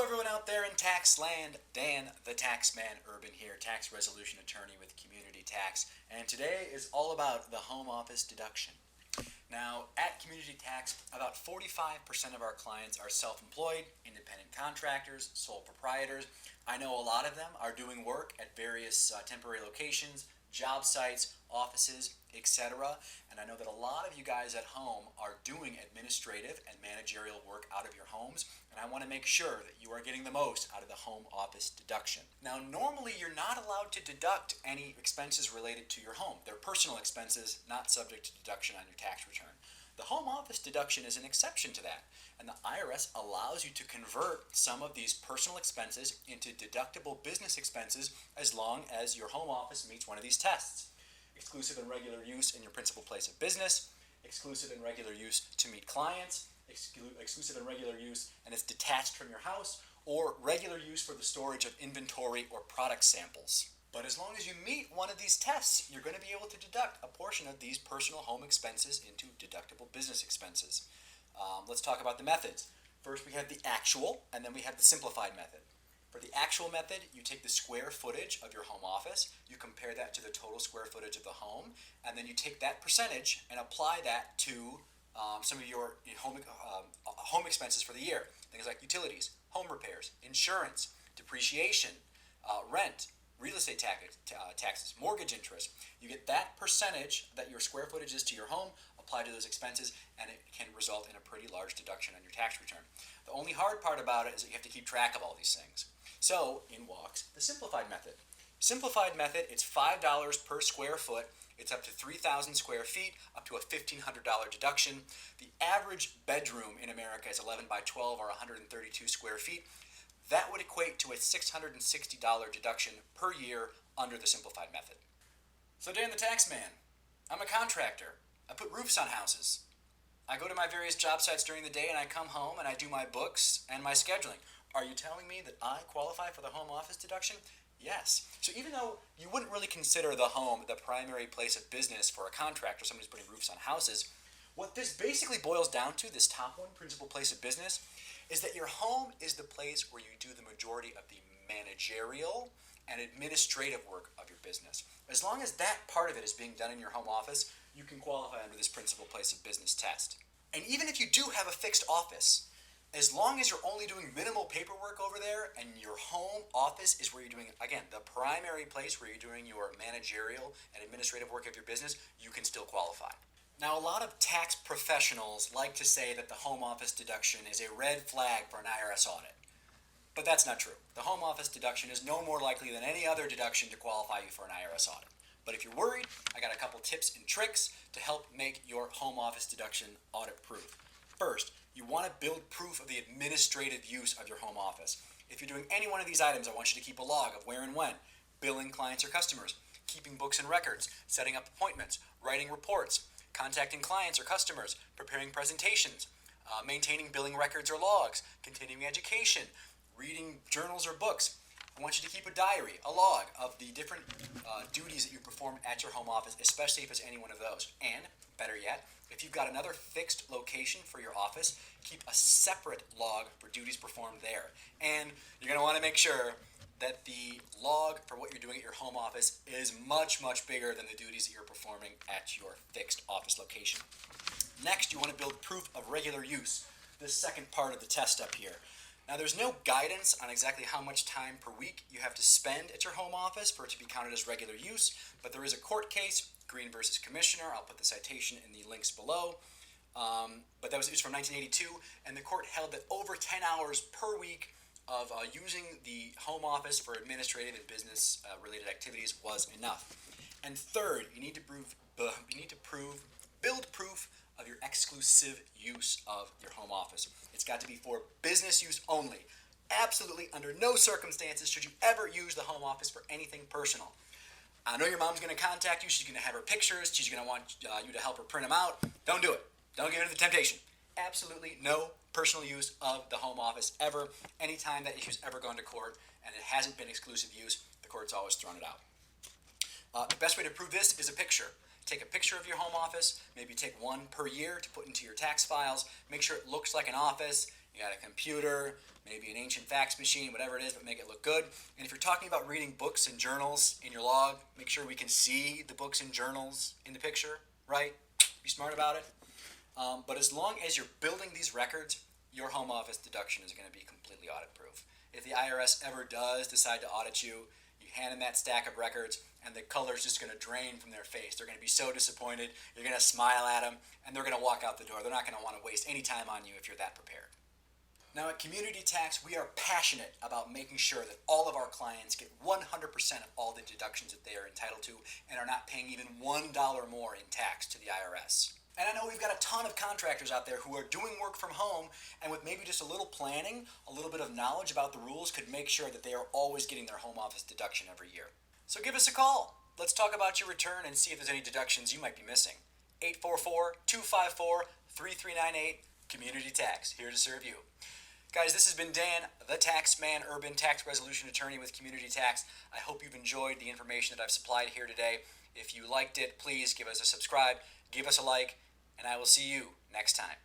everyone out there in tax land. Dan, the Taxman Urban here, tax resolution attorney with Community Tax, and today is all about the home office deduction. Now, at Community Tax, about 45% of our clients are self-employed, independent contractors, sole proprietors. I know a lot of them are doing work at various temporary locations, job sites, offices, etc. And I know that a lot of you guys at home are doing administrative and managerial work out of your homes, and I want to make sure that you are getting the most out of the home office deduction. Now, normally you're not allowed to deduct any expenses related to your home. They're personal expenses, not subject to deduction on your tax return. The home office deduction is an exception to that, and the IRS allows you to convert some of these personal expenses into deductible business expenses as long as your home office meets one of these tests. Exclusive and regular use in your principal place of business, exclusive and regular use to meet clients, exclusive and regular use and it's detached from your house, or regular use for the storage of inventory or product samples. But as long as you meet one of these tests, you're going to be able to deduct a portion of these personal home expenses into deductible business expenses. Let's talk about the methods. First, we have the actual, and then we have the simplified method. For the actual method, you take the square footage of your home office, you compare that to the total square footage of the home, and then you take that percentage and apply that to some of your home expenses for the year. Things like utilities, home repairs, insurance, depreciation, rent, real estate taxes, mortgage interest. You get that percentage that your square footage is to your home, apply to those expenses, and it can result in a pretty large deduction on your tax return. The only hard part about it is that you have to keep track of all these things. So in walks the simplified method. Simplified method, it's $5 per square foot. It's up to 3,000 square feet, up to a $1,500 deduction. The average bedroom in America is 11 by 12 or 132 square feet. That would equate to a $660 deduction per year under the simplified method. So Dan the Taxman, I'm a contractor. I put roofs on houses. I go to my various job sites during the day and I come home and I do my books and my scheduling. Are you telling me that I qualify for the home office deduction? Yes. So even though you wouldn't really consider the home the primary place of business for a contractor, somebody who's putting roofs on houses, what this basically boils down to, this top one, principal place of business, is that your home is the place where you do the majority of the managerial and administrative work of your business. As long as that part of it is being done in your home office, you can qualify under this principal place of business test. And even if you do have a fixed office, as long as you're only doing minimal paperwork over there and your home office is where you're doing, again, the primary place where you're doing your managerial and administrative work of your business, you can still qualify. Now, a lot of tax professionals like to say that the home office deduction is a red flag for an IRS audit. But that's not true. The home office deduction is no more likely than any other deduction to qualify you for an IRS audit. But if you're worried, I got a couple tips and tricks to help make your home office deduction audit proof. First, you want to build proof of the administrative use of your home office. If you're doing any one of these items, I want you to keep a log of where and when, billing clients or customers, keeping books and records, setting up appointments, writing reports, contacting clients or customers, preparing presentations, maintaining billing records or logs, continuing education, reading journals or books. I want you to keep a diary, a log of the different duties that you perform at your home office, especially if it's any one of those. And, better yet, if you've got another fixed location for your office, keep a separate log for duties performed there. And you're going to want to make sure that the log for what you're doing at your home office is much, much bigger than the duties that you're performing at your fixed office location. Next, you want to build proof of regular use, the second part of the test up here. Now, there's no guidance on exactly how much time per week you have to spend at your home office for it to be counted as regular use, but there is a court case, Green versus Comm'r. I'll put the citation in the links below. But it was from 1982, and the court held that over 10 hours per week of using the home office for administrative and business related activities was enough. And third, you need to build proof of your exclusive use of your home office. It's got to be for business use only. Absolutely, under no circumstances should you ever use the home office for anything personal. I know your mom's going to contact you. She's going to have her pictures. She's going to want you to help her print them out. Don't do it. Don't give in to the temptation. Absolutely no personal use of the home office ever. Anytime that issue's ever gone to court and it hasn't been exclusive use, the court's always thrown it out. The best way to prove this is a picture. Take a picture of your home office, maybe take one per year to put into your tax files. Make sure it looks like an office. You got a computer, maybe an ancient fax machine, whatever it is, but make it look good. And if you're talking about reading books and journals in your log, make sure we can see the books and journals in the picture, right? Be smart about it. But as long as you're building these records, your home office deduction is going to be completely audit proof. If the IRS ever does decide to audit you, you hand them that stack of records and the color's just going to drain from their face. They're going to be so disappointed. You're going to smile at them and they're going to walk out the door. They're not going to want to waste any time on you if you're that prepared. Now at Community Tax, we are passionate about making sure that all of our clients get 100% of all the deductions that they are entitled to and are not paying even $1 more in tax to the IRS. And I know we've got a ton of contractors out there who are doing work from home and with maybe just a little planning, a little bit of knowledge about the rules could make sure that they are always getting their home office deduction every year. So give us a call. Let's talk about your return and see if there's any deductions you might be missing. 844-254-3398, Community Tax, here to serve you. Guys, this has been Dan, the Taxman, Urban Tax Resolution Attorney with Community Tax. I hope you've enjoyed the information that I've supplied here today. If you liked it, please give us a subscribe, give us a like, and I will see you next time.